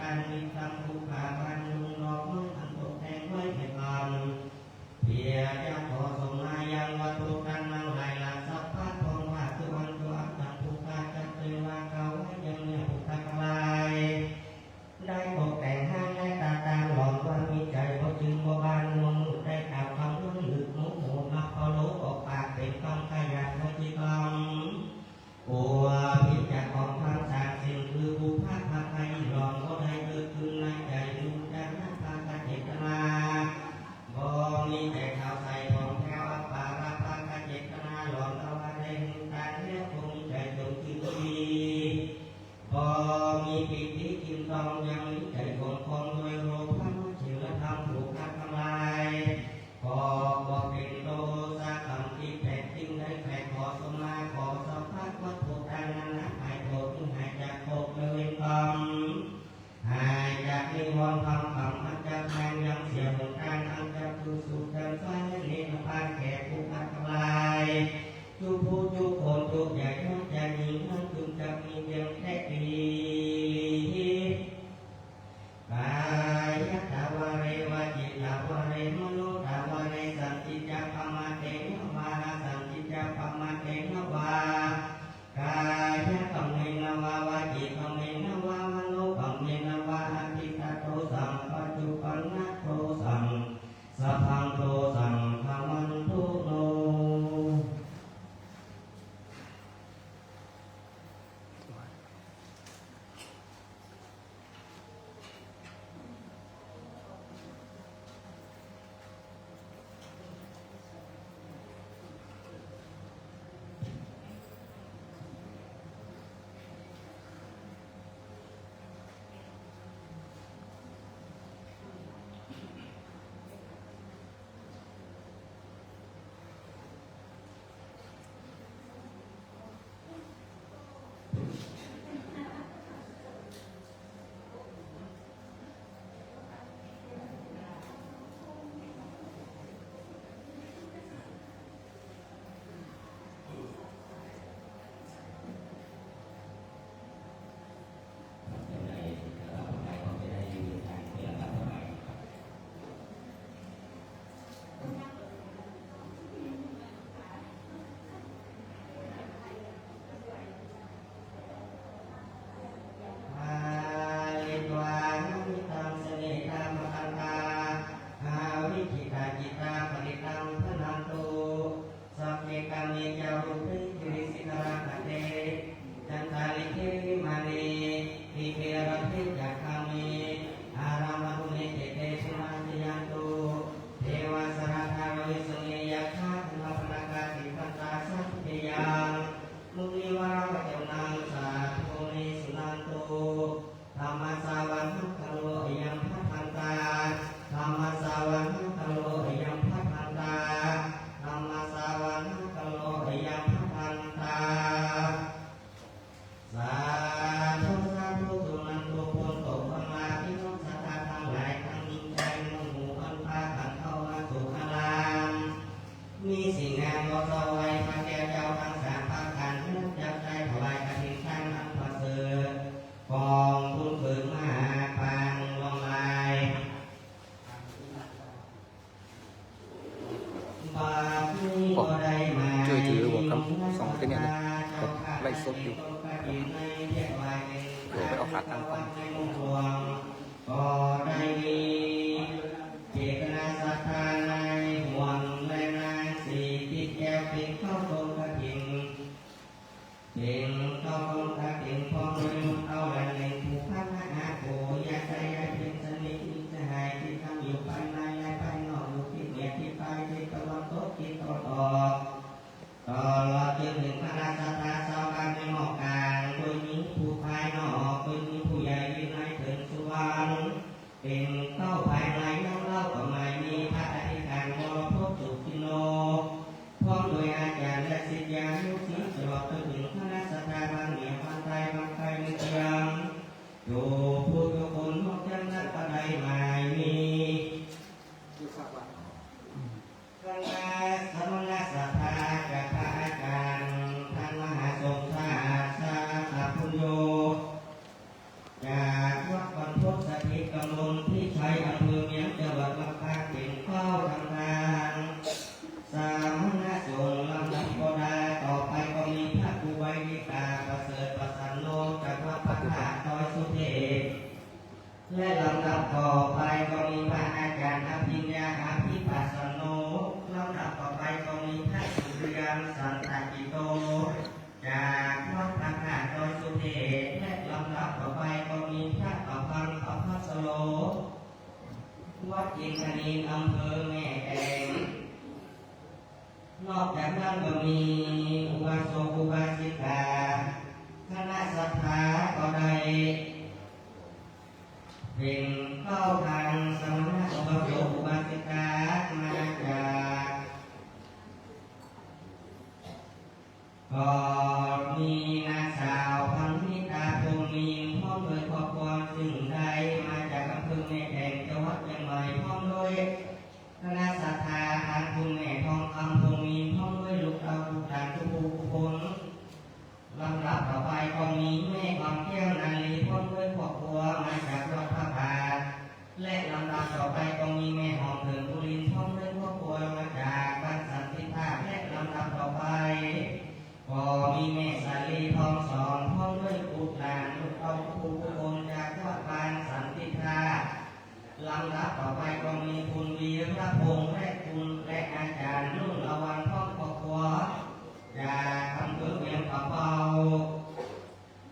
การมีคำผู้ขาบันลุงดอกไม้อันตกแต่งไว้ให้พานเพียจะขอส่งมายังวัตถุการนั่งหลายหลักสัพพะทองว่าคือวันตัวอันผู้ขาจัดเป็นว่าเขาไว้ยังเนี่ยผู้ขาลายได้ตกแต่งห้างและตาตาหลอมว่ามีใจเพราะจึงบ่บานลงได้กล่าวคำล้นลึกโมโหนับพอรู้ออกปากเป็นคำขยันและจิตกรรมโอ้พิจารณาของทางสารสิ่งคือผู้พาพาใครหลอมก็ได้เกิดขึ้นในใจดูดังนั้นพาการเจตนาบ่มีแต่ข่าวใส่ของแถวปาราพาการเจตนาหลอมเอาอะไรการเรียกคงใจจงคิดดีบ่มีปิติจิตต้องยังมีใจของคนโดยโลภะเชื่อทำถูกทำลายก็บอกเป็นโลสะคำที่แท้จริงได้แฝงขอสมาขอสัพพะวัตถุดังนั้นหายโกรธหายจากโกรธเลยกรรมหายจากนิวรณ์คำอันจะแทงยังเสียเหมือนกันอันจะคือสุขเดินไฟนิพพานแก่ผู้อัตลายจูผู้จูคนจูใหญ่น้องใจหญิงนั้นจึงจะมีเพียงแค่ดีกายตาวะเรวะจิตาวะเรมโนตาวะเรสันติจาปมาเตนะวาสันติจาปมาเตนะวากายกัมเมนะวาวะจิตกัมเมนะวามโนกัมเมนะวาอภิตโตสัมปัจจุปันนะโตสัมสัพพังโตสัมภวันตุโนมีสิ่งงามก็ต่อไว้พระแก้วเจ้าทั้งสามพระขันธ์นั้นจับใจถวายกฐินท่านอันประเสริฐกองทุนฝืนมหาปังลงลายบาปนี้ก็ได้มาช่วยถือหัวคำสองเป็นอย่างนี้ก็ไล่สดอยู่เดี๋ยวไปเอาขาตั้งก่อนก็ได้มีเจตนาศรัทธาในห่วงและนางสีติดแก้วเป็นเข้าตรงกระถิ่นเป็นเข้าตรงกระถิ่นพร้อมด้วยมุขเอาและเล่นผู้พัฒนาโกยาใจยาเป็นสนิทมิตรหายที่ทำอยู่ภายในและภายนอกอยู่ที่เหนือที่ใต้ที่ตะวันตกที่ตะวันออกตลอดจนถึงพระราชทานชาวบ้านในหมู่กลางโดยมีผู้ภายนอกโดยมีผู้ใหญ่วินัยถึงสุวรรณเป็นเข้าภายในน้องเล่าก็ไม่มีพระอธิการวรพจน์สุขิโนพร้อมโดยอาจารย์และศิษยานุศิษย์ตลอดจนถึงคณะสัตยาบางเหนือบางไทยบางไทยเมืองอยู่ผู้ทุกคนมองจันทร์ก็ได้ไม่มีคณะสมณสัทธากับพระอาจารย์ท่านมหาสมชาติสาธุโยจากวัดบรรพต และลำดับต่อไปก็มีพระอาจารย์อภิญญาอภิปัสสโนลำดับต่อไปก็มีพระสุริยันสันตกิโตจากวัดพระธาตุดอยสุเทพและลำดับต่อไปก็มีพระประพันธ์ประภัสโลวัดอินทนินอำเภอแม่แตงนอกจากนั้นก็มีอุบาสกอุบาสิกาคณะศรัทธาก็ได้เป็นเข้าทางสมณะอุบาสกอุบาสิกามาจากก็มีนางสาวพันธิตาพงศ์มีพร้อมโดยครอบครัวซึ่งได้มาจากอำเภอแม่แตงจังหวัดเชียงใหม่พร้อมโดยคณะศรัทธาทางคุณแม่ทองคำพงศ์มีพร้อมด้วยลูกเต้าลูกหลานทุกผู้คนลำดับต่อไปก็มีแม่ความแก้วนาลีพร้อมด้วยครอบครัวมาจากวัดพระบาทและลำดับต่อไปก็มีแม่หอมเถิดบุรินทร์พร้อมด้วยครอบครัวมาจากบ้านสันติภาพและลำดับต่อไปก็มีแม่สาลีทองสอนพร้อมด้วยบุตรหลานลูกเต้าทุกผู้คนจากวัดบ้านสันติภาพลำดับต่อไปก็มีคุณวีรพงษ์และคุณและอาจารย์รุ่งละวันพร้อมครอบครัวจากอำเภอเวียงป่าเปา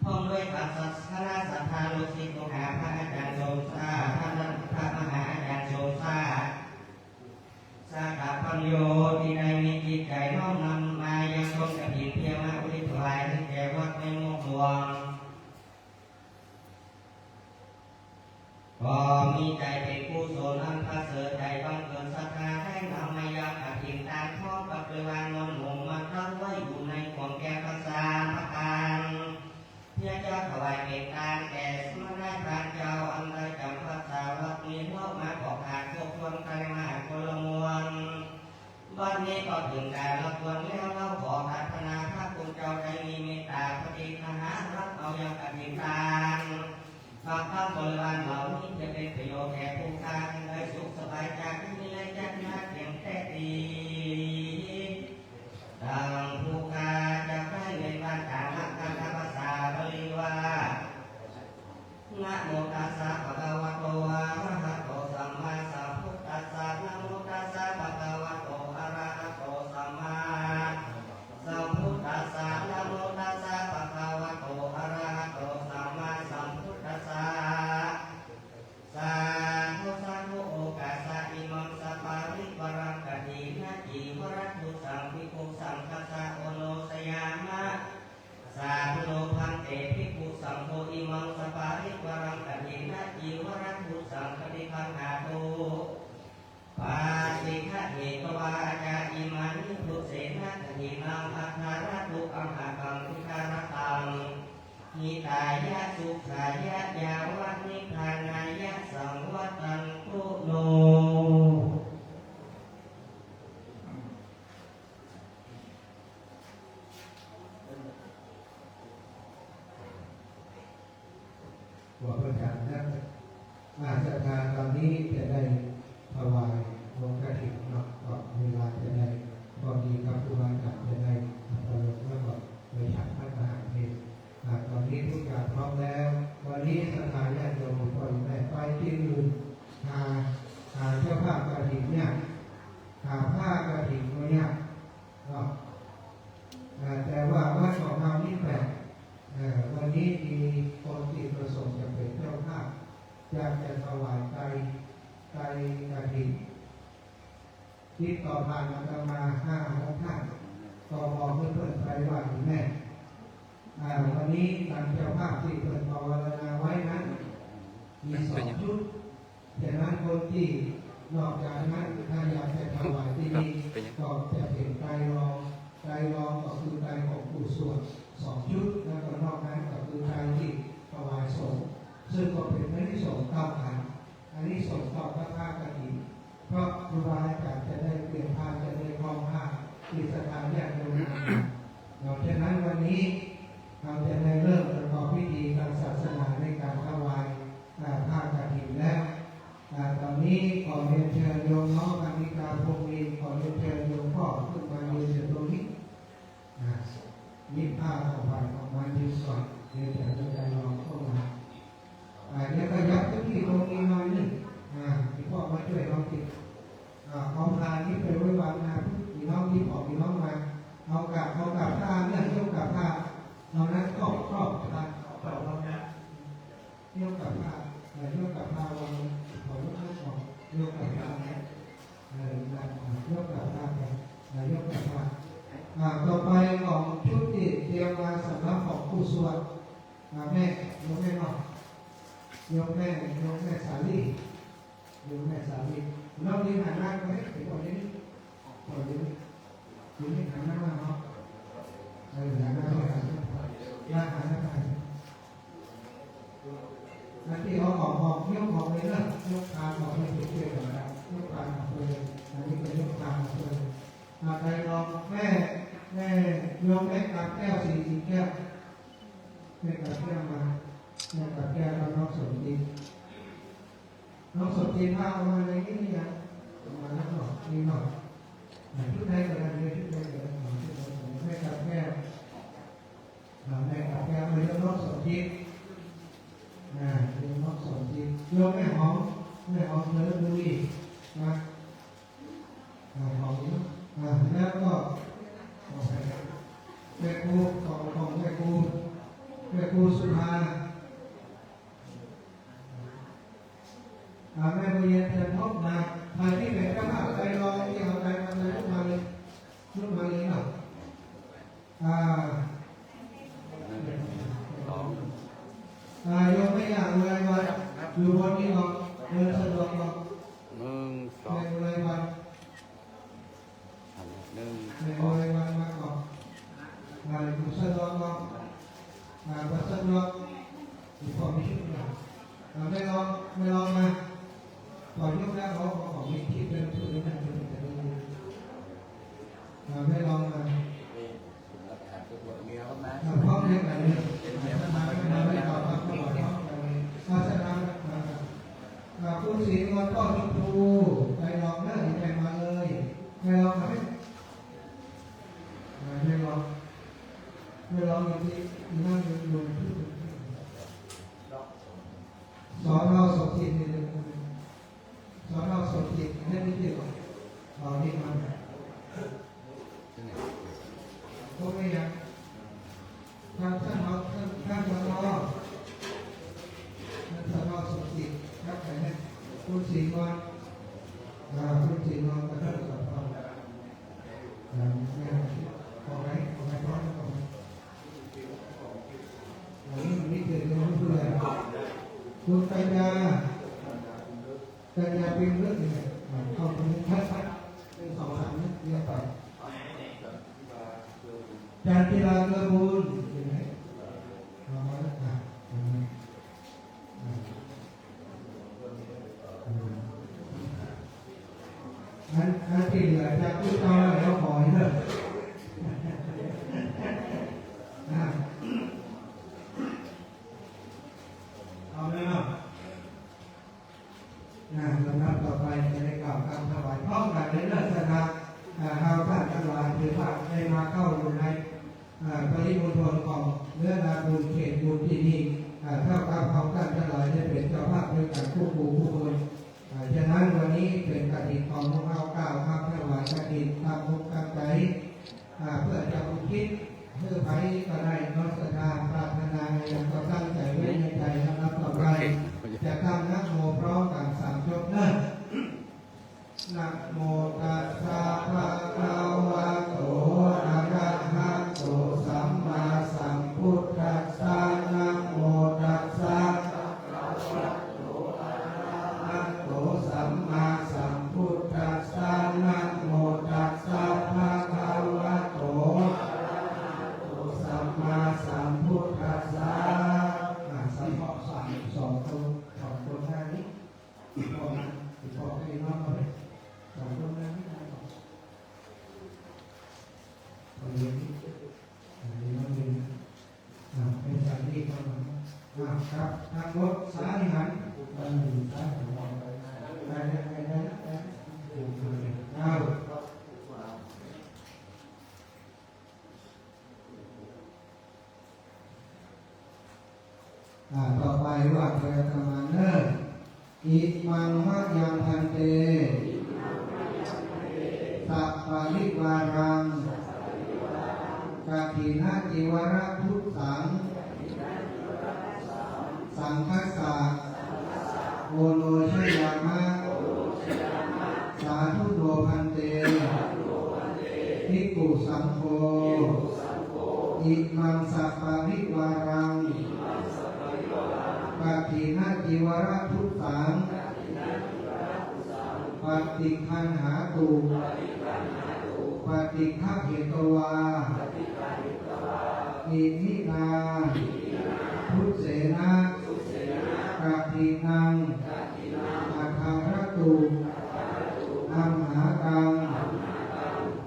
พร้อมด้วยคณะศรัทธาลูกศิษย์ลูกหาพระอาจารย์โสมซาท่านพระมหาอาจารย์โสมซาสาขาปัญโยที่ได้มีจิตใจน้อมนำมายังทรงกฐินเพียงมาอุทิศถวายให้แก่วัดในม่วงหลวงก็มีใจเป็นกุศลอันประเสริฐใจบังเกิดศรัทธาให้นำมายังกฐินตามพร้อมกับบริวารนนหงมาตั้งไว้อยู่ในของแก่พระสามพระการเพื่อจะถวายเป็นการแก่สมณะพระเจ้าอันใดจำพระสาวกมีพวกมาบอกหาพวกชวนกันมาคนละมวลวันนี้ก็ถึงการละควรแล้วเราขอพัฒนาพระคุณเจ้าได้มีเมตตาปฏิทหารรับเอายังกฐินทานบางครั้งบริวารเหล่านี้จะเป็นประโยชน์แก่ผู้การได้สุขสบายจากที่มีและจัดมาเพียงแค่ดีดังผู้การจะให้ในบ้านต่างนักการภาษาบาลีว่านะโมตัสสะภะคะวะโตอะระหะโตสัมมาสัมพุทธัสสะนะโมตัสสะภะคะวะโตอะระหะโตสัมมาสัมพุทธัสสะนะโมตัสสะภะคะวะโตอะระหะโตสัมมาสัมพุทธัสสะสาธุสาธุโอกาสะอิมังสัปปาริวรังกถินะจีวรัตถุสังภิกขุสังฆัสสะโอโนสยามะสาธุโนพันเตภิกขุสังโฆอิมังสัปปาริวรังกถินะจีวรัตถุสังฆติคันหาตุปาสิกะเหตวาจาอิมานิพุเสนะกถินังอัคคารตุอัมหะกังทิคารตังหิตายะสุขายะยาวัตนิพพานายะสังวัตันตุโนว่าประกาศนั้นอาจจะทานตอนนี้จะได้ถวายลงกระถิ่นเนาะก็เวลาจะได้พอดีกับครูบาอาจารย์จะได้ตลกแล้วก็ไปฉันพระทหารเพลตอนนี้ทุกอย่างพร้อมแล้ววันนี้สถานญาติโยมก็อยู่ในไปที่อื่นหาเจ้าภาพกระถิ่นเนี่ยหาผ้ากระถิ่นเนี่ยเนาะแต่ว่าวัดของเรานี่แปลกวันนี้มีคนที่ประสงค์จะเป็นเจ้าภาพอยากจะถวายไตกฐินที่ต่อผ่านอาตมา5 ท่านก็บอกเพื่อนๆไปว่าถึงแม่วันนี้ทางเจ้าภาพที่เปิดภาวนาไว้นั้นมี2 ชุดดังนั้นคนที่นอกจากนั้นถ้าอยากจะถวายที่นี่ก็จะเป็นไตรรองก็คือไตรของผู้ส่วน2 ชุดแล้วก็นอกนั้นก็คือไตรที่ถวายสงฆ์ซึ่งก็เป็นไม่ได้สงฆ์เก้าขันอันนี้สงฆ์ต่อพระธาตุกฐินเพราะครูบาอาจารย์จะได้เปลี่ยนผ้าจะได้คล้องผ้าที่สถานญาติโยมดังนั้นวันนี้เราจะได้เริ่มประกอบพิธีทางศาสนาในการถวายผ้ากฐินแล้วตอนนี้ขอเรียนเชิญโยมน้องกนิกาพงศ์มีขอเรียนเชิญโยมพ่อขึ้นมายืนอยู่ตรงนี้ยิ้มผ้าออกไปออกมายืนก่อนเดี๋ยวจะได้ลองเข้ามาเดี๋ยวก็ยับที่ตรง แม่ยกแม่เนาะยกแม่สาลียกแม่สาลีน้องนี่หันหน้าไปถึงตรงนี้ตรงนี้ยืนหันหน้ามาเนาะหันหน้าไปหันหน้าไปนั่นที่เขาออกยกออกเลยนะยกคางออกไม่ถูกเกี่ยวกับอะไรยกคางออกเลยอันนี้เป็นยกคางออกเลยใครลองแม่ยกแม่กับแก้วสี่แก้วแม่กับแก้วมาแม่กับแก้วเราน้องสมจิตพาออกมาในนี้นี่นะมาแล้วหน่อยนี่หน่อยชุดใดก็ได้ชุดใดก็ได้แม่กับแก้วมาเรียกน้องสมจิตเรียกน้องสมจิตยกแม่หอมเนื้อดูอีกนะหอมแล้วก็แม่ครูของแม่ครูสุภาแม่เรียนเดินพบมาใครที่เป็นเจ้าภาพใจรอที่เอาใจมาเลยลุกมาเลยเนาะโยมไม่อยากอะไรวะอยู่บนนี้หรอกเดินสะดวกหรอกไม่อะไรวะไม่อะไรวะมาก่อนอยู่สะดวกหรอกบัดสะดวกอยู่พอมีชุดหรอกไม่ลองมาพอยกแล้วเขาของมีที่เป็นชุดนั้นเป็นแต่ดูไม่ลองมาพร้อมเรียนอะไรเนี่ยไม่ต่อครับไม่ต่อครับมาแสดงคุณศรีนวลพ่อชมพูไปลองเลิกไปมาเลยไม่ลองไหมไม่ลองอย่างที่นั่งดูสอนเราสมจิตนี่เลยสอนเราสมจิตนี่นี่เดียวเราดีมากพวกนี้ยังท่านสอนเราสมจิตครับใครเนี่ยคุณศรีนวลกระทั่งสอนเราออกไหมพร้อมกันอันนี้มันไม่เกิดเรื่องผู้ใดคุณปัญญาเป็นเรื่องยังไงเข้าไปพัดเป็นสองสามนี่เรียกไปจารกีฬาเกื้อกูลยังไงเอามาแล้วอันที่เหลือจากผู้ตายแล้วขอให้เลิกเอาไหมเนาะลำดับต่อไปจะได้กล่าวคำถวายพร้อมกันในเรื่องสถานเราท่านทั้งหลายถือว่าได้มาเข้าอยู่ในปริมณฑลของเนื้อนาบุญเขตบุญที่นี่เท่ากับของท่านทั้งหลายได้เป็นเจ้าภาพด้วยกันผู้คนฉะนั้นวันนี้เป็นกฐินของพวกเรากล่าวคำถวายกฐินตามมุขตามใจเพื่อจะอุทิศเพื่อไปก็ได้นอสถานปรารถนาอย่างก็ตั้งใจไว้ในใจนะครับต่อไปจะทำนะโมพร้อมกันสามจบนะนะโมตัสสะภะคะวะโตอะระหะโตสัมมาสัมพุทธัสสะนะโมตัสสะภะคะวะโตอะระหะโตสัมมาสัมพุทธัสสะนะโมตัสสะภะคะวะโตอะระหะโตสัมมาสัมพุทธัสสะสัมภะสามสองคนสองคนแค่นี้พอให้น้องเลยสองคนนั้นไม่ได้หรอกคนเรียนนี่น้องเรียนเป็นสามีเข้ามาครับทางรถสายหันสายหันได้ต่อไปว่าเทธรรมาเนอร์อิมังมะยังพันเตสัพพะริวารังกาถินาจิวระทุสังสังคัสสะโอโลชยามะสาธุโดพันเตภิกขุสังโฆอิมังสัพพะริวารัง ฏิคันหาตุปฏิฆะเหตวาอิมินาพุทธเสนะกะทินังอัฏฐารตุอัมหากัง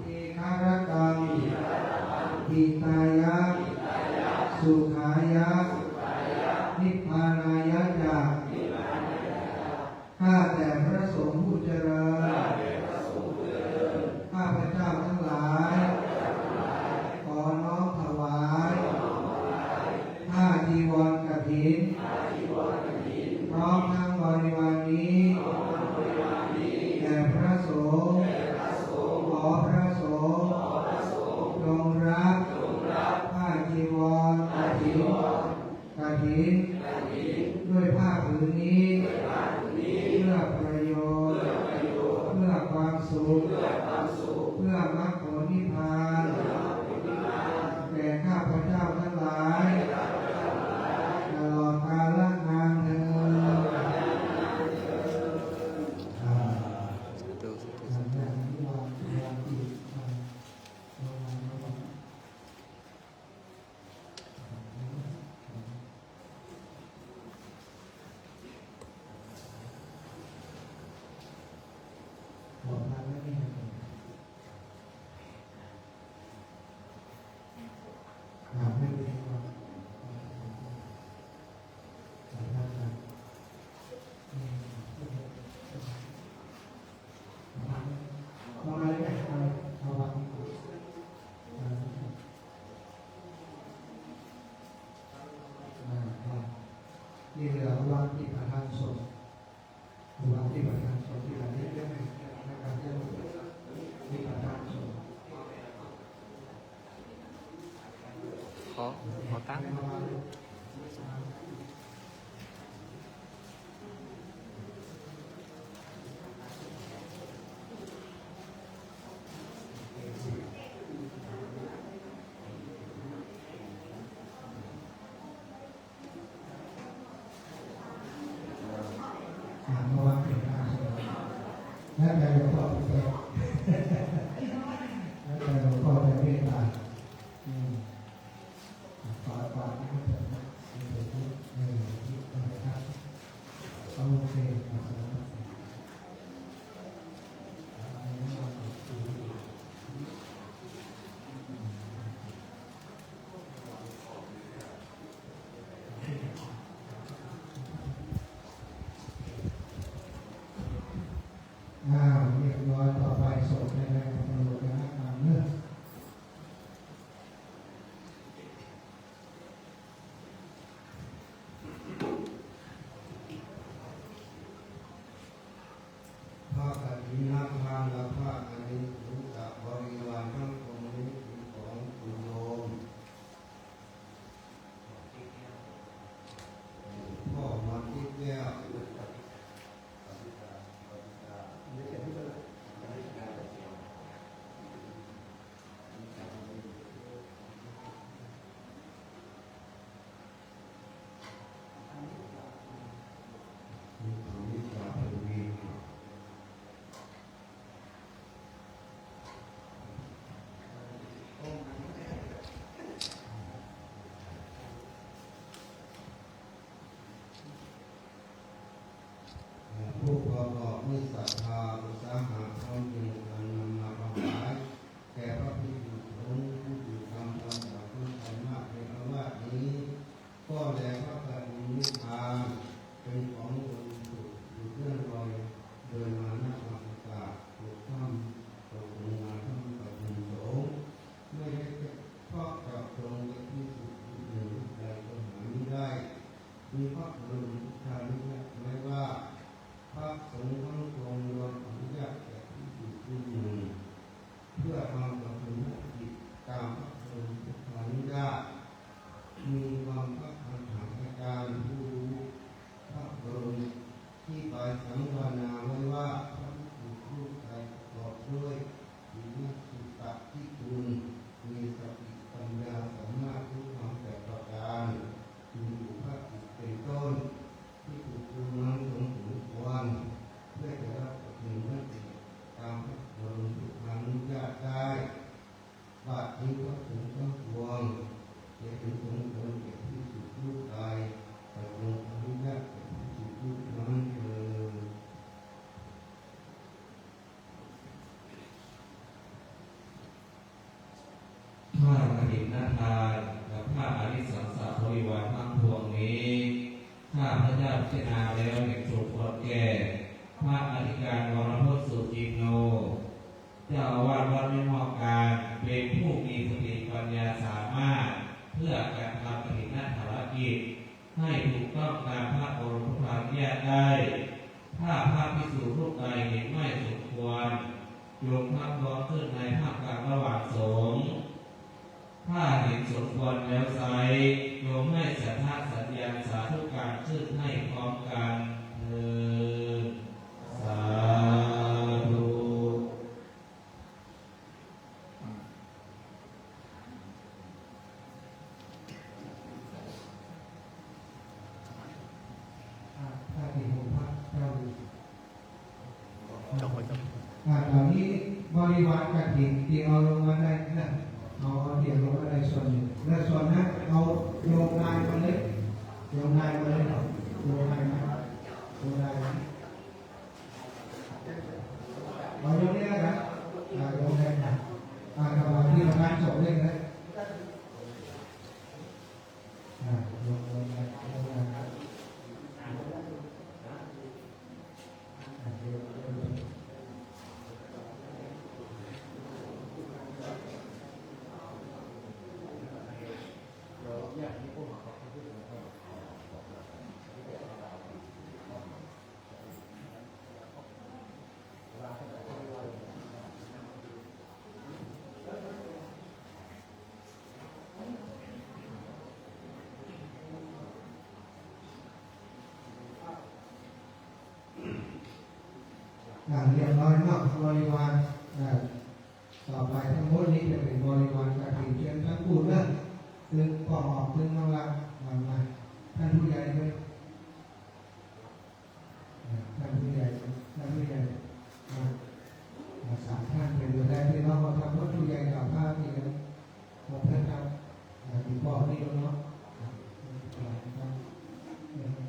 อิคารตังหิตายะสุขายะนิพพานายะจาข้าแต่พระสงฆ์ผู้เจริญข้าพเจ้าทั้งหลายขอน้อมถวายผ้าจีวรกฐินพร้อมทั้งบริวารนี้แด่พระสงฆ์ขอพระสงฆ์จงรับผ้าจีวรกฐินด้วยผ้าผืนนี้เพื่อประโยชน์เพื่อความสุขเพื่อมรรคผลนิพพานแก่ข้าพเจ้าทั้งหลายตลอดกาลนานเทอบอกมาแล้วนี่ไม่เป็นไรเอาอะไรเนี่ยเอาวางนี่เหลือวางที่ประธานสงฆ์วางที่ประธานสงฆ์ที่เราเรียกได้ไหมนะครับเรียกที่ประธานสงฆ์ ขอตั้ง มาวางเป็นการสอนและใจหลวงพ่อเป็นและใจหลวงพ่อเป็นเมตตาฝากฝากนะครับนะครับเอาโอเคเรียบร้อยต่อไปส่งในรายการตำรวจนะตามเรื่องพระอริยทานและพระอริยสุขบริวารทั้งปวงนี้เป็นของคุณโยมพ่อมาที่แก้วผู้ประกอบด้วยศรัทธาอุตสาหะความจริงการนำมาถวายแก่พระภิกษุสงฆ์ผู้อยู่ตามลำดับพื้นฐานมากในอาวาสนี้ก็แลพระกฐินนิพพานเป็นของบริสุทธิ์อยู่เพื่อนรอยโดยมานะอากาศถูกทำตกลงมาทั้งกฐินสงฆ์ไม่ได้เพราะกับตรงกับที่สุดหนึ่งใดก็หาไม่ได้มีพระบรมชาลิยะไม่ว่าพระสงฆ์ทั้งปวงรวมอนุญาตแก่ผู้อยู่ผู้หนึ่งเพื่อทำกับคุณกิจตามพระบรมอนุญาตมีความพระคันหาการผู้รู้พระบรมที่ไปสังวานาไว้ว่าพระผู้รู้ใจประกอบด้วยมีนักสุตตะที่คุณมีสติปัญญาสามารถรู้ความแต่ประการมีอยู่พระจิตเป็นต้นที่ถูกปรุงนั้นสมควรเพื่อจะรับประโยชน์ พระอธิการวรพุทธสุจินโนเจ้าอาวาสวัดไม่มอการเป็นผู้มีสติปัญญาสามารถเพื่อการทำปฏิบัติภารกิจให้ถูกต้องตามพระบรมราชญาได้ถ้าพระภิกษุรูปใดเห็นไม่สมควรโยมทักท้วงขึ้นในภาคกลางระหว่างสงฆ์ถ้าเห็นสมควรแล้วไซโยมให้สัทธาสัญญาสาธุการขึ้นให้พร้อมกันเถิดสาธุ ถ้าที่ผมพักเจ้าอยู่ จบไว้จบ ตอนนี้บริวารกฐินที่เอาลงมาได้นะเอาเดี๋ยวลงมาได้ส่วนหนึ่งและส่วนนั้นเอาโยงนายมาเลยโยงนายมาเลยโยงนายมาโยงนายมาเอาโยงนี้นะครับโยงนายมาระหว่างที่เราการส่งเลยนะโยงนายโยงนายเรียบร้อยนอกบริวารต่อไปทั้งหมดนี้จะเป็นบริวารกฐินเชิญทั้งผู้เรื่องซึ่งก็ออกซึ่งน้องรักมาท่านผู้ใหญ่ด้วยท่านผู้ใหญ่มาสามท่านเป็นดูแลที่น้องเราทำรถผู้ใหญ่กับผ้าที่ผมท่านทำติดต่อนี่เนาะ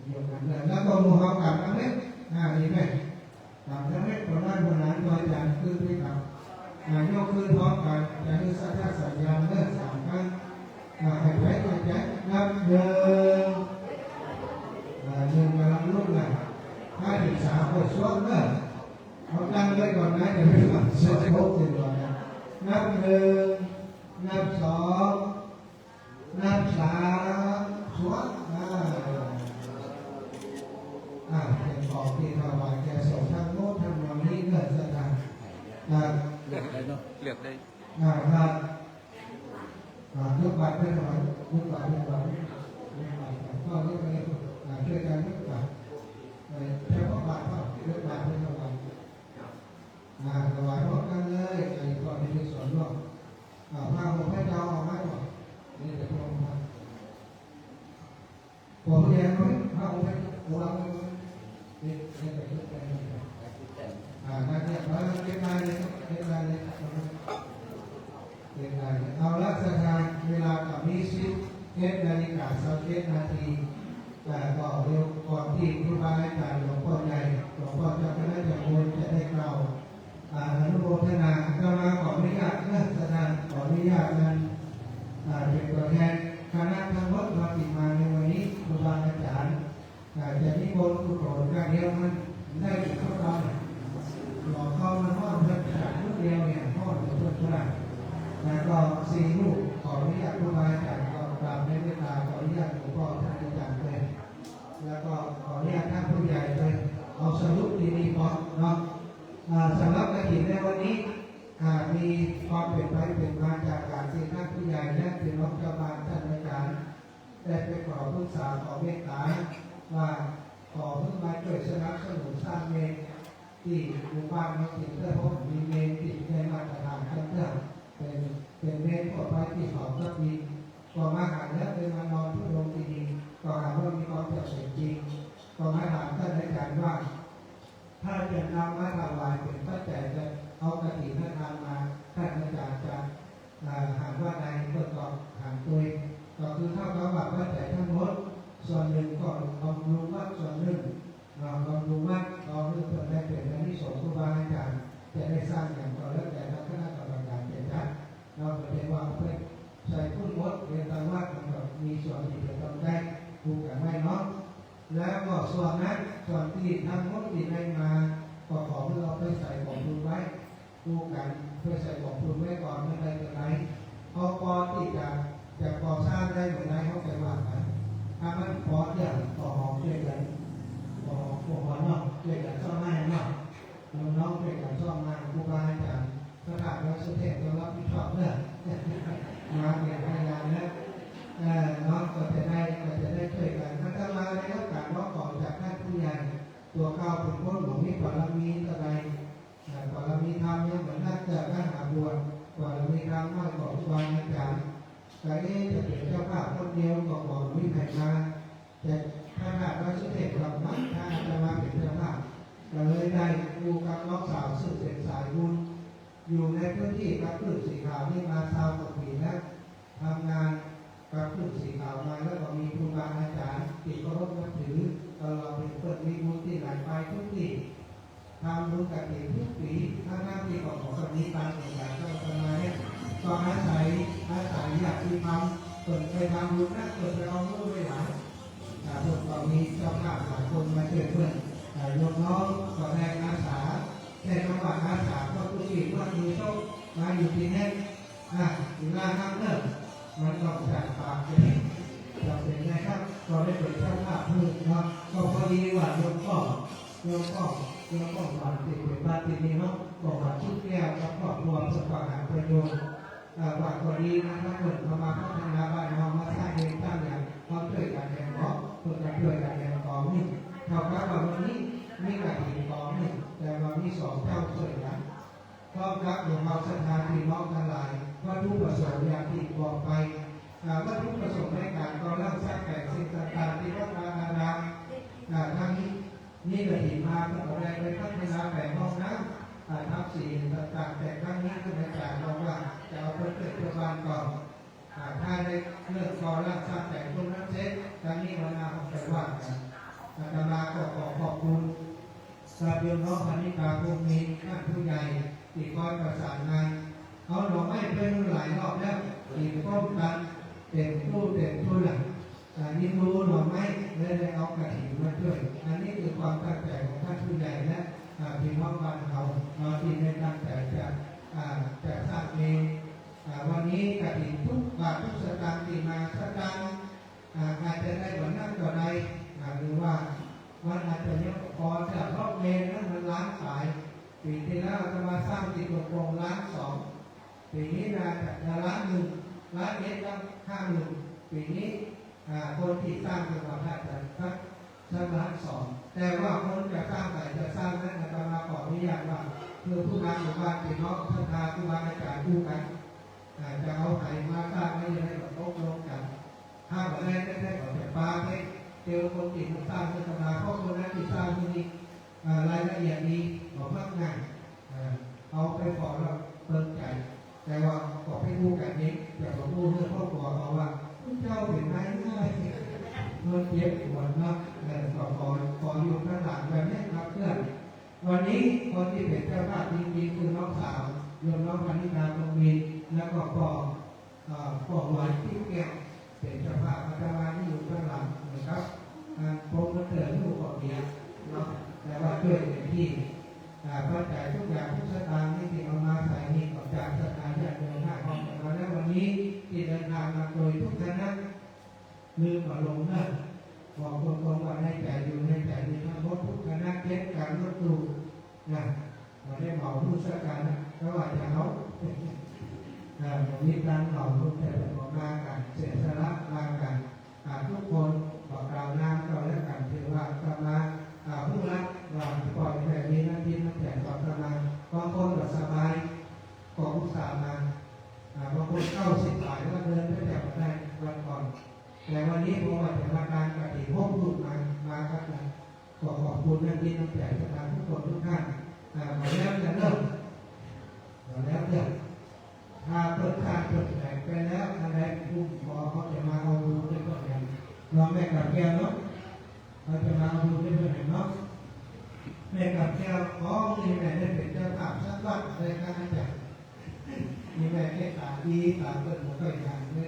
เดียวกันเลยแล้วก็มูฮากับนั่นเองนี่ไหมตามทั้งนี้คนนั้นคนนั้นโดยการคือที่ทำยกขึ้นพร้อมกันจะมีสัญญาสัญญาเมื่อสามครั้งให้ใช้นับหนึ่งกำลังลุกเลย5 ถึง 3ก็ช่วงเมื่อเขาตั้งไว้ก่อนนะจะไม่ต้องเช็ดพบสิก่อนนะนับหนึ่งนับสองนับสามช่วงเป็นของที่ถวายแก่สงฆ์ทั้งโน้นทั้งนั้นนี้เกิดสถานเลือกได้เนาะเลือกได้ครับยกบาตรเพื่อถวายยกบาตรก็เรียกไปช่วยกันยกบาตรเฉพาะบาตรก็ยกบาตรเพื่อถวายถวายพร้อมกันเลยไอ้ก่อนที่จะสอนว่าพระองค์ให้เจ้าเอาไว้ก่อนนี่จะพร้อมกันผมเรียนไว้พระองค์ให้เรานี่ไปช่วยกันนั่นเนี่ยเราเก็บรายเลยเอาละสถานเวลากับนี้11 นาฬิกา 21 นาทีแต่ก็เร็วก่อนที่ครูบาอาจารย์หลวงพ่อใหญ่หลวงพ่อเจ้าคณะจังหวัดจะได้กล่าวอนุโมทนาจะมาขออนุญาตสถานขออนุญาตนั้นเป็นตัวแทนคณะทั้งหมดมาติดมาในวันนี้ครูบาอาจารย์จะนิมนต์ผู้โปรดการเดียวมันได้ถึงเข้าไปหลอกเข้ามาห้องเพื่อนจากลูกเดียวเนี่ยห้องเพื่อนเท่าไหร่แล้วก็4 ลูกขออนุญาตครูบาอาจารย์ก็กราบในเวลาขออนุญาตหลวงพ่อท่านอาจารย์เลยแล้วก็ขออนุญาตท่านผู้ใหญ่เลยเอาสรุปดีๆพอเนาะสำหรับกฐินในวันนี้มีความเปลี่ยนไปเปลี่ยนมาจากการที่ท่านผู้ใหญ่และพี่น้องชาวบ้านท่านอาจารย์ได้ไปขอปรึกษาขอเมตตาว่าขอเพิ่งมาช่วยสนับสนุนสร้างเมนที่หมู่บ้านน้องถิ่นเพื่อพบมีเมนที่ได้มาตรฐานขั้นเทพเป็นเมนทั่วไปที่เขาก็มีก็มาหาเนื้อเป็นมานอนทุดงดีๆก็หาว่ามีความเกี่ยวเสียจริงก็มาถามท่านอาจารย์ว่าถ้าจะนำมาถวายเป็นปัจจัยจะเอากฐินทานมาท่านอาจารย์จะหากว่าในเพื่อก่อหางตัวก็คือเท่ากับว่าปัจจัยทั้งหมดส่วนหนึ่งก็บำรุงวัดส่วนหนึ่งบำรุงวัดเราเรื่องเพื่อได้เป็นในที่สองครูบาอาจารย์จะได้สร้างอย่างต่อแล้วแต่ละคณะกรรมการเจ็ดจัดเราเป็นว่าเพื่อใส่พุ่นมดเรียนตามวัดมันก็มีส่วนที่จะต้องได้ผูกกันไว้เนาะแล้วก็ส่วนนั้นส่วนที่ทั้งหมดที่ได้มา คู่กันเพื่อใส่ของคุณไว้ก่อนไม่ได้จะไรเอาพอที่จะก่อสร้างได้เหมือนไรเขาไปว่ากันถ้ามันพออย่างต่อหอมช่วยกันต่อหอมเนาะช่วยกันซ่อมให้เนาะน้องๆช่วยกันซ่อมงานครูบาอาจารย์สถานวัดสุเทพเรารับผิดชอบเรื่องงานอย่างงานนะน้องก็จะได้ช่วยกันถ้ามาได้รับการร้องขอจากท่านผู้ใหญ่ตัวเข้าเป็นคนหลวงนี่ปรมีอะไรปรมีธรรมเนี่ยเหมือนนักเกิดนักอาบวชปรมีธรรมมากกว่าครูบาอาจารย์แต่นี่จะเป็นเจ้าภาพคนเดียวก็บอกวิ่งแข่งมาแต่ถ้าหากว่าสุเทพกับมัดถ้าจะมาเป็นเจ้าภาพก็เลยได้ดูกับน้องสาวสื่อเสร็จสายบุญอยู่ในพื้นที่กับพื้นสีขาวนี่มาชาวกปีแล้วทำงานกับพื้นสีขาวมาแล้วก็มีครูบาอาจารย์ที่เคารพนับถือตลอดเป็นเปิดมีบุญที่ไหลไปทุกที่ทำบุญกับเด็กทุกปีถ้าหน้าที่ของคนนี้ตามเอกสารก็ประมาณนี้ก็อาศัยอยากที่ทำเปิดไปทำบุญนะเปิดไปเอาเงินไปหลายพวกเรามีเจ้าภาพหลายคนมาช่วยเพื่อนยกน้องก็แรงอาสาแค่จังหวัดอาสาก็ทุกทีว่ามีโชคมาอยู่ที่นี่ถึงงานนั่งเริ่มมันต้องจากปากจะเป็นไงครับก็ได้เปิดเจ้าภาพเพื่อนเนาะก็พอดีว่ายกข้อวันติดเป็นบ้านติดนี้เนาะบอกว่าชุดแก้วกับครอบครัวสภาหาประโยชน์ว่าพอดีนะครับเปิดมาพัฒนาบ้านเรามาสร้างเองสร้างอย่างความช่วยกันแข่งขันเพื่อจะช่วยกันแข่งขันนี่เท่ากับว่าวันนี้มีกระถิ่นกองหนึ่งแต่ว่ามีสองเจ้าช่วยกันพร้อมกับหลวงพ่อสถานที่น้องทั้งหลายวัตถุประสงค์อย่างที่บอกไปวัตถุประสงค์ในการก่อร่างสร้างแต่งสิ่งต่างๆที่วัดวาอารามทั้งนี่กระถิ่นมาเพื่ออะไรไปพัฒนาแต่ห้องน้ำทับสี่ต่างๆแต่ครั้งนี้ก็มาจากเราว่าจะเอาไปเกิดประมาณก่อนถ้าได้เลือกก่อร่างสร้างแต่งคนนั้นเซ็ตครั้งนี้วันนาของแต่ว่าอาตมาก็ขอบคุณสาธุน้องพนิกาพวกนี้ท่านผู้ใหญ่ที่คอยประสานงานเขาหลอกไม่เป็นหลายรอบแล้วที่ป้องกันเต็มตู้เต็มทุนหลังยิ่งรู้หลอกไม่ได้เอากระถิ่นมาช่วยอันนี้คือความตั้งใจของท่านผู้ใหญ่และพี่น้องบ้านเราที่ได้ตั้งใจจะสร้างเองวันนี้กระถิ่นทุกบาททุกสตางค์ที่มาสตางค์อาจจะได้ผลนั่นต่อใดหรือว่ามันอาจจะยังพอจะรอบเมนนั้นมันล้างขายปีที่แล้วจะมาสร้างติดตัวโครงล้างสองปีนี้จะล้างหนึ่งล้างเอ็ดล้างข้างหนึ่งปีนี้คนที่สร้างเป็นความได้แต่สักล้านสองแต่ว่าคนจะสร้างแต่จะสร้างนั้นอาตมาขออนุญาตว่าคือผู้นำหมู่บ้านพี่น้องศรัทธาผู้บาอาจารย์คู่กันจะเอาไหนมาสร้างไม่ได้แบบโต๊ะลงกันถ้าแบบนั้นได้ขอแต่ปลาเล็กเจอคนที่สร้างศรัทธาเพราะคนนั้นที่สร้างที่นี่รายละเอียดดีบอกมากง่ายเอาไปขอเราเปิดใจแต่ว่าขอให้คู่กันนี้แต่ขอพูดเรื่องครอบครัวเอาว่าเจ้าเป็นนายง่ายเงินเย็บปวดนะแต่ขออยู่ข้างหลังแบบนี้ครับเพื่อนวันนี้คนที่เป็นเจ้าภาพจริงๆคือน้องสาวโยมน้องพนิกาตรงนี้แล้วก็พ่อหวานที่แก้วเป็นเจ้าภาพอาจารย์ที่อยู่ข้างหลังนะครับพงษ์เกิดลูกของเดียเนาะแต่ว่าช่วยเต็มที่เข้าใจทุกอย่างทุกสตางค์ที่เอามาใส่นี่ออกจากสถานที่เดินทางของเราแล้ววันนี้ที่เดินทางมาโดยทุกคณะลืมมาลงนั่นบอกตรงๆว่าในใจอยู่ในใจมีทั้งหมดทุกคณะเทศการรถตู้นะเราได้เหมาผู้สักการะก็ว่าจะเขามีการเหมาทุกแต่บอกลากันเสียสละลากันทุกคนบอกกล่าวน้ำก็แล้วกันถือว่ากำลังผู้รักว่าปล่อยแต่มีหน้าที่นักแต่ต่อกำลังบางคนก็สบายก็อุตส่าห์มาบางคน90 บาทก็เดินไปแต่ได้วันก่อนแต่วันนี้ผมว่าจะมาการกติห้องรูปมาครับขอบคุณนักที่นักแต่สถานทุกคนทุกท่านหมดแล้วจะเริ่มถ้าเปิดทางเปิดแผงไปแล้วอะไรผู้พอเขาจะมาเอาดูด้วยตัวเองเราแม่กับแก้วเนาะเขาจะมาเอาดูด้วยตัวเองเนาะแม่กับแก้วมีแม่ได้เป็นเจ้าภาพสักวัดอะไรกันจังมีแม่แค่ตาดีตาเปิดหัวก็อย่างนี้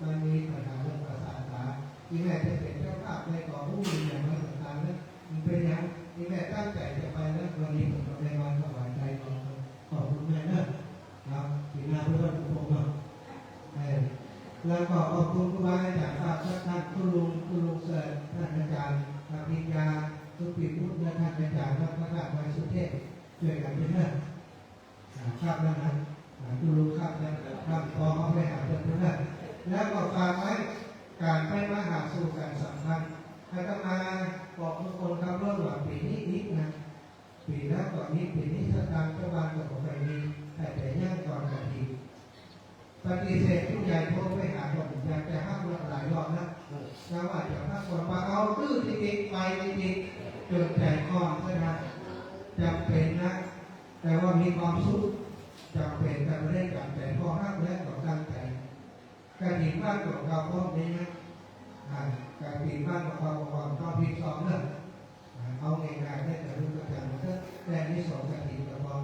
มันมีปัญหาเรื่องภาษาตามีแม่จะเป็นเจ้าภาพในก่อผู้มีอย่างนั้นต่างๆนั้นมันเป็นอย่างมีแม่ตั้งใจจะไปแล้ววันนี้ผมก็ได้มาถวายใจขอบคุณ แล้วก็ขอบคุณครูบาอาจารย์ครับท่านคุณลุงเสิร์ชท่านอาจารย์ปริญญาสุปิพุทธและท่านอาจารย์พระพุทธไตรสุเทพช่วยกันด้วยนะครับแล้วนะคุณลุงครับนะครับพอเขาไปหาเพื่อนแล้วก็ฝากไว้การไปมาหาสู่กันสำคัญอาตมาบอกทุกคนครับเรื่องว่าปีนี้นิดนะปีแล้วก่อนนี้ปีนี้สตางค์เจ้าบ้านก็บอกไปมีแต่ย่างก่อนกันทีปฏิเสธผู้ใหญ่โทรไปหาผมอยากจะห้ามหลายรอบนะแล้วว่าจะห้ามคนมาเอาตื้อจริงๆไปจริงๆจนใจคอนใช่ไหมจำเป็นนะแต่ว่ามีความสุขจำเป็นแต่ไม่ได้จำใจพอห้ามและต่อตั้งใจการถินบ้านของเราพร้อมนี้นะการถินบ้านของเราต้องพิจารณาเอาง่ายๆได้แต่รู้กันนะแต่ที่สองการถินก็พอ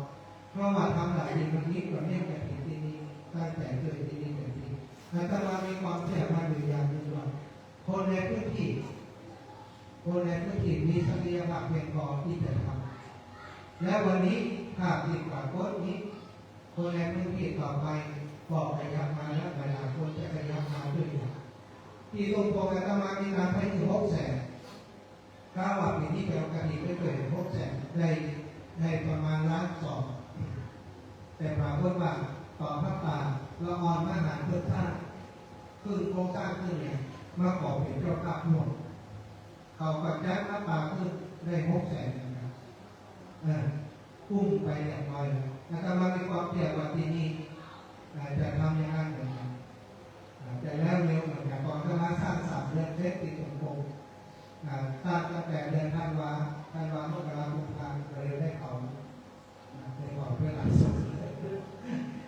เพราะว่าทำหลายอย่างมันนิดกว่านี้การถินที่นี่ตั้งใจเกิดที่นี่แบบนี้แต่เรามีความเชื่อมั่นอยู่อย่างหนึ่งว่าคนในพื้นที่มีศักยภาพเพียงพอที่จะทำและวันนี้ถ้าติดกว่าคนนี้คนในพื้นที่ต่อไปบอกขยับมาแล้วหลายคนจะขยับมาด้วยที่ตรงโปรแกรมมามีการให้ถึง600,000ก้าวว่าปีนี้เป็นการดีไปเกิด600,000ได้ประมาณ1,200,000แต่ปรากฏว่าต่อพระป่าละออนมหาเพื่อท่าขึ้นโครงสร้างขึ้นเนี่ยมาขอเป็นเจ้าภาพหมดเขาปัจจัยพระป่าขึ้นได้600,000นะครับพุ่งไปอย่างไรแล้วก็มาในความเกี่ยวกับที่นี่จะทำอย่างนั้นเหมือนกันจะแล้วเร็วเหมือนกันก่อนจะมาสร้าง3 เดือนเล็กติดตรงโคงสร้างตั้งแต่เดือนธันวามกราคมเลยได้เขาเพื่อหลักสูตร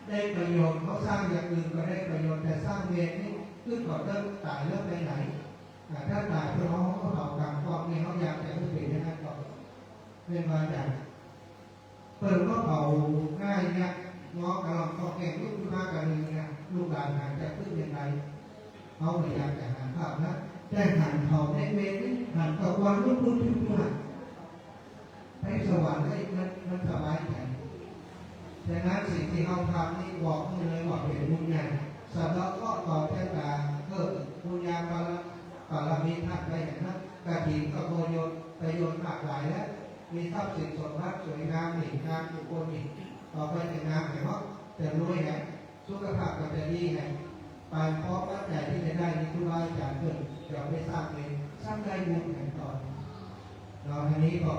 ได้ประโยชน์เขาสร้างอย่างอื่นก็ได้ประโยชน์แต่สร้างเวรนี่ขึ้นก่อนเริ่มตายเริ่มไปไหนถ้าตายเพื่อเขาเผากรรมความนี้เขาอยากจะเป็นอย่างนั้นก่อนเป็นมาจากเปิดก็เผาง่ายเนี่ยงอกระหล่ำก็แก่ลูกมากกันเลยเนี่ยลูกหลานหาจะพึ่งยังไงเขาพยายามจะหาภาพนะได้หันเขาได้เวรหันตะวันลุกขึ้นมาให้สวรรค์ให้มันสบายใจดังนั้นสิ่งที่เขาทำนี่บอกเลยว่าเป็นบุญใหญ่สำหรับก็ต่อแทนการเพิ่มบุญญาบารมีท่านได้อย่างนั้นกระถิ่นก็ประโยชน์มากหลายแล้วมีทรัพย์สินสมบัติสวยงามหนึ่งงามบุคคลอีกต่อไปจะงามแต่ว่าจะรวยไงสุขภาพก็จะดีไงไปเพราะปัจจัยที่จะได้นี่คือว่าจากเกิดเราไม่สร้างเองสร้างได้บุญแห่งตอนเราทีนี้ก็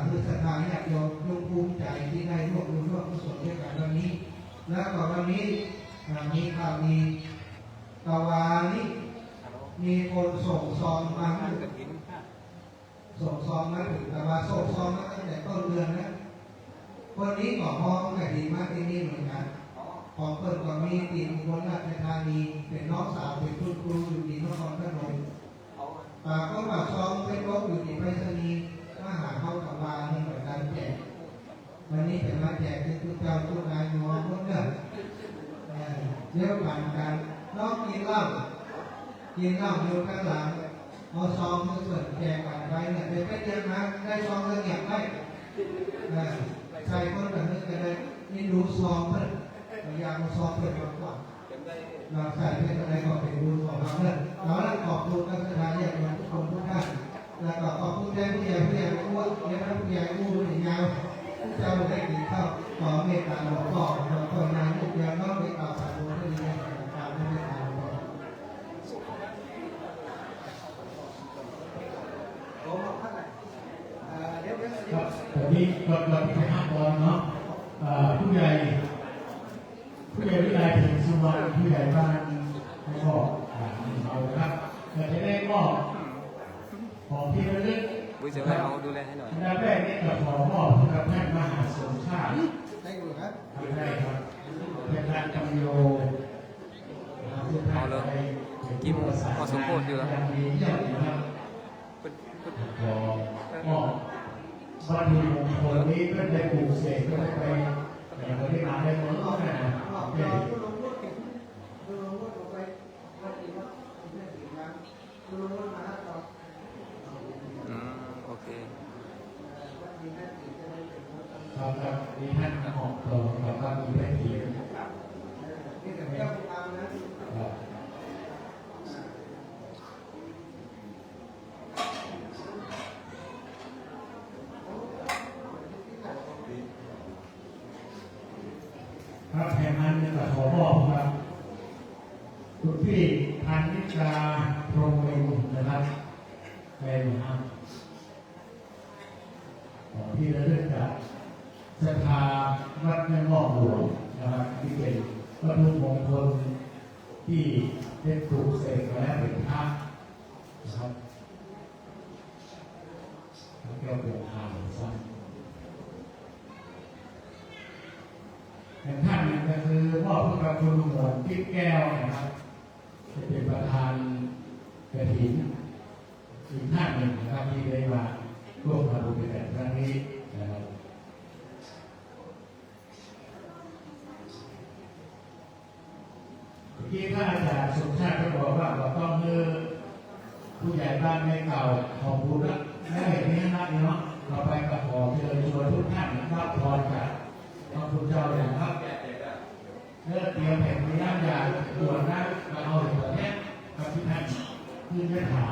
คือสถานอยากโยมภูมิใจที่ได้ร่วมกุศลด้วยกันวันนี้แล้วก็วันนี้มีข่าวดีตะวันนี้มีคนส่งซองมาส่งซองมาถึงแต่ว่าส่งซองมาตั้งแต่ต้นเดือนนะวันนี้ก็พอแต่ดีมากที่นี่เหมือนกันของเปิดก็มีตีมคนราชธานีเป็นน้องสาวเป็นคุณครูอยู่ที่นครพนมปากก็ว่าซองเป็นรถอยู่ที่ไปรษณีย์มาหาเข้ากับวานี่เหมือนกันแจกวันนี้เป็นมาแจกที่ทุกเจ้าทุกนายมองพวกเนี่ยเดี๋ยวผ่านกันน้องกินเหล้าอยู่ข้างหลังเอาซองมาเปิดแจกกันไปเนี่ยเดี๋ยวไปเรียนนะได้ซองแล้วเงียบไหมใส่คนแบบนี้ก็ได้นี่ดูซองเพื่อนพยายามมาซองเพื่อนมากกว่าเราใส่เพื่อนอะไรก็เป็นดูของเราเนี่ยเราขอบคุณนักศึกษาอย่างทุกคนทุกท่านแล้วก็ขอบคุณผู้ใหญ่อ้วนเดี๋ยวผู้ใหญ่อ้วนยาวเจ้าได้กินข้าวขอเมตตาหลวงพ่อหลวงพ่อนายลูกเดียวน้องได้กล่าวสาธุที่ดีตามเมตตาหลวงพ่อครับตอนนี้เราไปห้ามบอลเนาะผู้ใหญ่วิไลถึงสุวรรณผู้ใหญ่บ้านก็เอาครับเราจะได้มอบของที่ระลึก บุญเสริมให้เอาดูแลให้หน่อย อันดับแรกนี่ก็ขอมอบให้กับท่านมหาสมชาติ ได้อยู่ครับ ได้ครับเป็นการจำโยเอาเลยกินพอสมโภชอยู่แล้ว ดีเยี่ยมนะครับขอมอบวัตถุมงคลนี้ก็ได้ปลูกเสกก็ได้ไปอย่างที่มาได้หมดแล้วนะโอเค ครับมีท่านของเราครับมีแม่ทีครับ ครับแห่งนั้นจะขอบอกครับคุณพี่พันนิกาพรหมเองนะครับเป็นครับของพี่ระลึกจากศรัทธาวัดแม่งอกหลวงนะครับที่เป็นวัตถุมงคลที่ได้ปลูกเสกมาแล้วเป็นพระนะครับแล้วก็เป็นอ่างสั้นท่านก็คือพ่อพระคุณหมวดกิ๊บแก้วนะครับจะเป็นประธานกฐินอีกท่านหนึ่งนะครับที่ได้มาร่วมทำบุญในครั้งนี้นะครับเมื่อกี้ท่านอาจารย์สุชาติก็บอกว่าเราต้องเลือกผู้ใหญ่บ้านในเก่าของบุญแล้วและเห็นนี้นะเนาะเราไปกับขอเชิญชวนทุกท่านรับพรจากพระพุทธเจ้าอย่างครับเลิกเตรียมแผ่นน้ำยาตรวจน้ำมาเอาถึงประเทศกับที่ท่านขึ้นยถา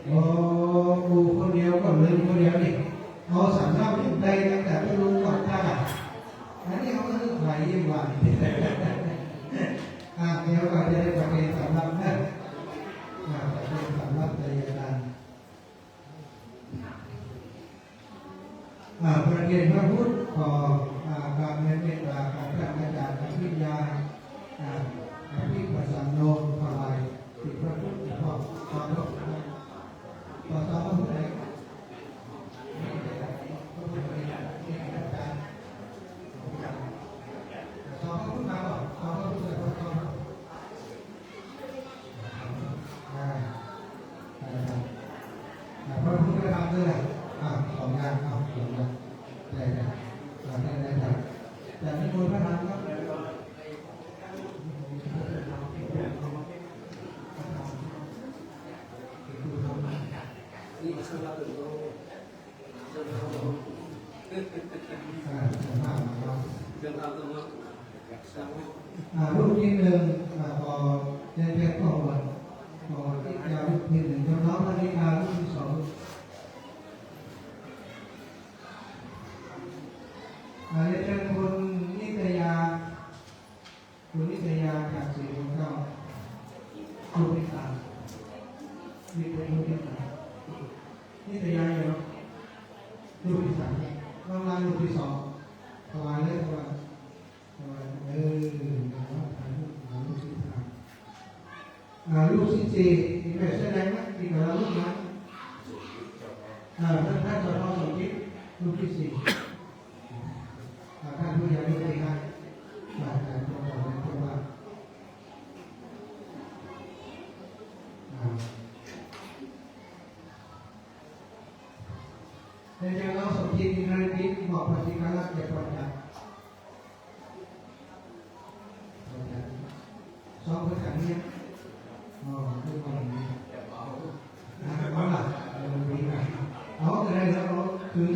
โอ้กูคนเดียวก็ลืมคนเดียวนี่เอาสามเท่าที่ได้ตั้งแต่ไม่รู้ก่อนได้อันนี้เขาก็นึกไหวยิ่งกว่าเดี๋ยวก็จะได้ประเด็นสำหรับนะประเด็นสำหรับใจเย็นประเด็นพระพุทธขอการเมตตาของพระอาจารย์อภิญญาอภิปัสสโนภวายติพระพุทธขอขอรบขอพระพุทธเลยขอพระพุทธมาบอกขอพระพุทธเลยขอพระพุทธทำด้วยสองอย่างสองอย่างได้แต่ไม่ควรพระธรรมครับรูปที่หนึ่งพอเรียนเรียนข้อมูลพอที่จะรูปที่หนึ่งน้องๆนาฬิการูปที่สองเรียนเชิญคุณนิตยาจากศรีบุญเก้ารูปที่สามนี่เป็นรูปที่สามนิตยาอยู่รูปที่สามน้องลายรูปที่สองถวายเลยถวายลูกที่สี่มีแบบแสดงไหมมีกับเราลูกนะท่านสอนสมคิดลูกที่สี่ท่านผู้ใหญ่ไม่ได้ให้แต่ตัวเราเป็นตัวว่าในเรื่องเราสมคิดมีนาฬิกาบอกปฏิการะเก็บปัญญาสองคนขันนี้คือคนนี้เอาล่ะเอาอะไรแล้วเราคือ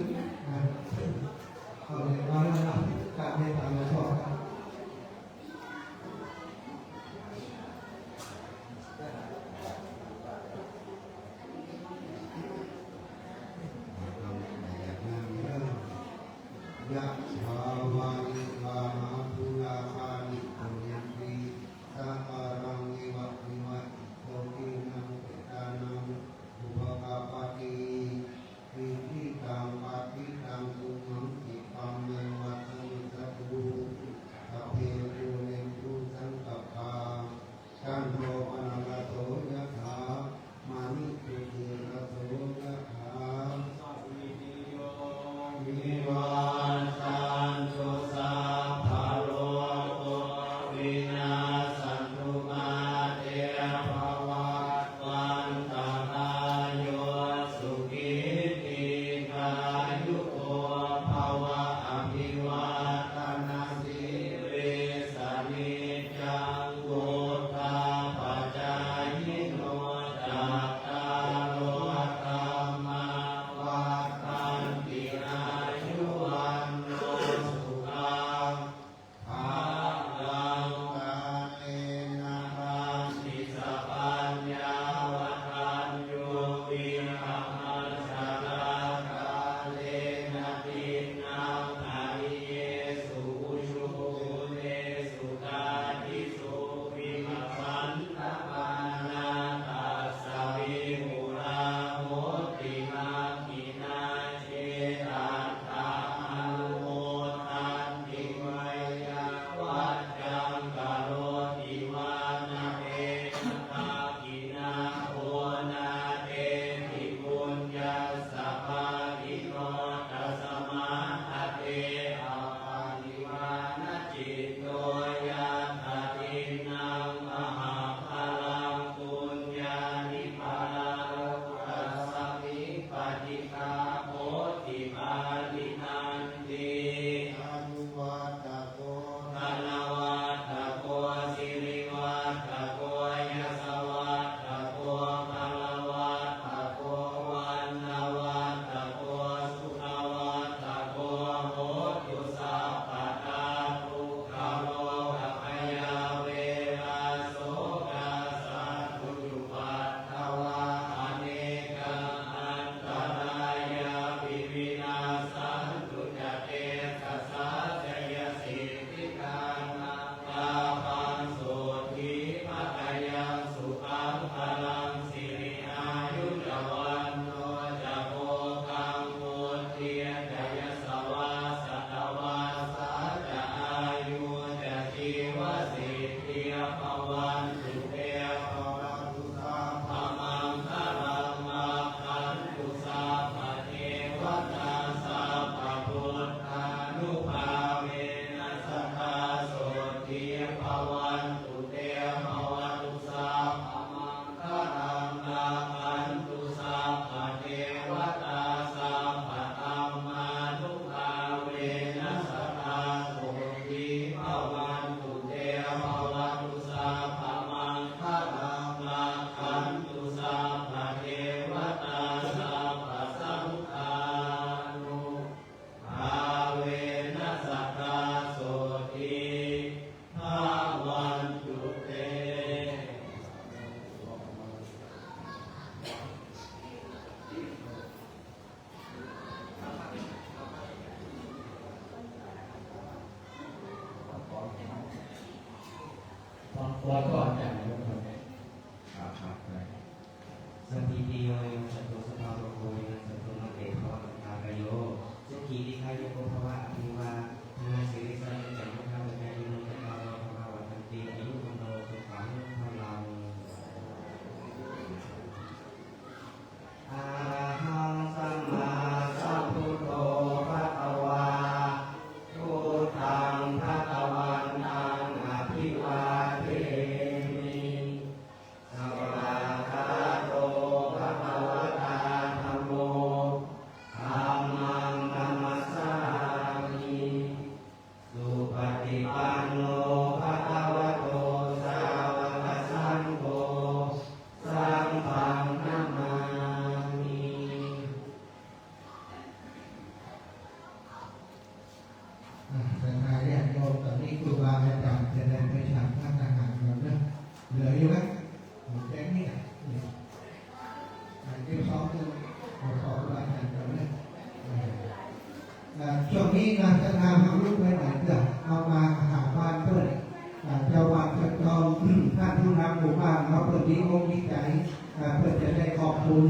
เอาเลยเอาแล้วการในตามเราชอบยะภาวะนิวาหาภูราภานิปุญญติสัมมารังนิวัตนิวัตโตกินังเปตานังอุปกาปติวิธิตังปฏิ อก็อาจารย์ครับ ครับได้ สัพพิติโยสัตตุสัพพะโรโควินัสสัตตุมาเตภวะตากายโยสุขีลิขายโกภวะอภิวาทนาสิริสันติจังมุขาวะจายิโนจตารโภภวะตันติอายุวันโนสุขังพลังอะระหังสัมมาสัมพุทโธภะคะวาพุทธังภะคะวันตังอภิวาเทมิสวากขาโตภะคะวะตาธัมโมธัมมังนัมมัสสามิสุปฏิปันโนภะคะวะโตสาวกสังโฆสังฆังนัมมามิ ศรัทธาญาติโยมตอนนี้ครูบาอาจารย์จะได้ไปฉันพระทหารเราเนี่ยเหลืออยู่ไหมหมดแค่นี้อันที่สองคือขอครูบาอาจารย์เราเนี่ยช่วงนี้งานศรัทธาทำรูปไปไหนเพื่อเอามาหาบ้านเพื่อนเจ้าวัดจะจองท่านผู้นำหมู่บ้านเราเพื่อดีอกดีใจเพื่อจะได้ขอบคุณ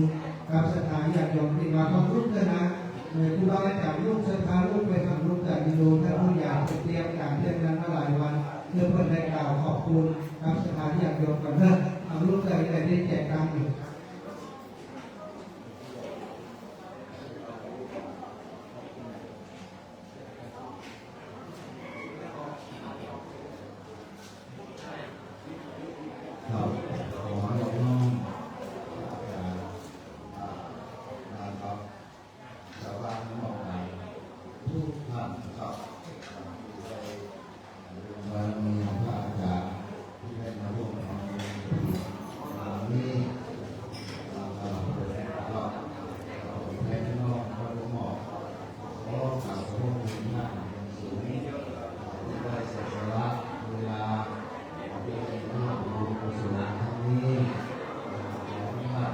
กับศรัทธาญาติโยมที่มาทำรูปด้วยนะ ครูบาอาจารย์ลูกศรัทธาลูกไปทำลูกจากอินโดท่านผู้ใหญ่ไปเตรียมการเตรียมงานมาหลายวันเพื่อเพื่อได้กล่าวขอบคุณกับสถานที่อยากโยมกันเพื่อทำลูกใจได้แจกการอยู่ครับขอให้น้องนะครับชาวบ้านทั้งหมดในทุกท่านครับบารมีของพระอาจารย์ที่ได้มาร่วมทำบุญนี้เราเปิดให้เราให้น้องพระหลวงพ่อขอกราบขอบคุณท่านสูงที่ได้เสียสละเวลาที่ได้ร่วมบุญกุศลครั้งนี้ขอให้ท่าน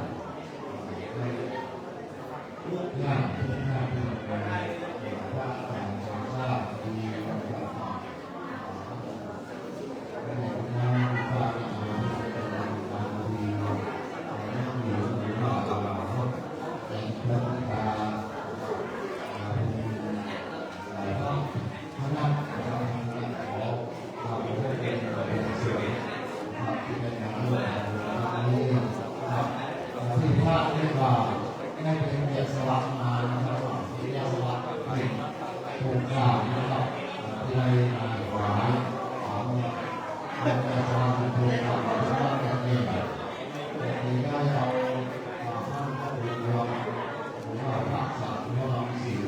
ได้ทุกท่านที่เป็นพระอาจารย์ทราบดีนะครับ ที่พระได้กล่าวได้เป็นเกียรติสวัสดิ์มานะครับที่เรียกว่าเป็นถูกกล่าวนะครับที่ได้ถวายของเป็นเกียรติสวัสดิ์ถูกกล่าวที่ว่าเป็นเกียรติที่ได้เอาท่านพระบุญรวมหรือว่าพระสัตว์รวมศีล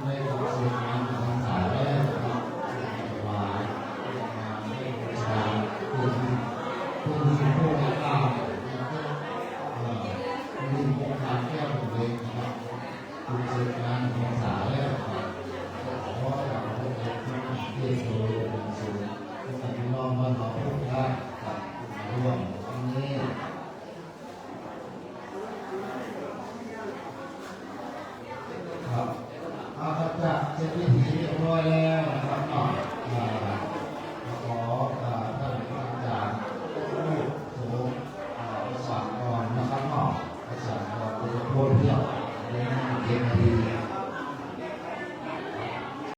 ได้ทำสิ่งงานทำสายแล้วนะครับถวายงานให้ประชาชนผู้มีผู้รับกล่าวมีโครงการแก้ปัญหาครับคุณเสกงานของสายแล้วครับขอให้เราทุกท่านที่โชว์เป็นสูงทุกท่านที่น้องบ้านเราทุกท่านกับร่วมครั้งนี้ครับอาจจะเสร็จพิธีเรียบร้อยแล้วนะครับขอท่านพระอาจารย์ผู้สูงประสานก่อนนะครับประสานก่อนโดยโพธิ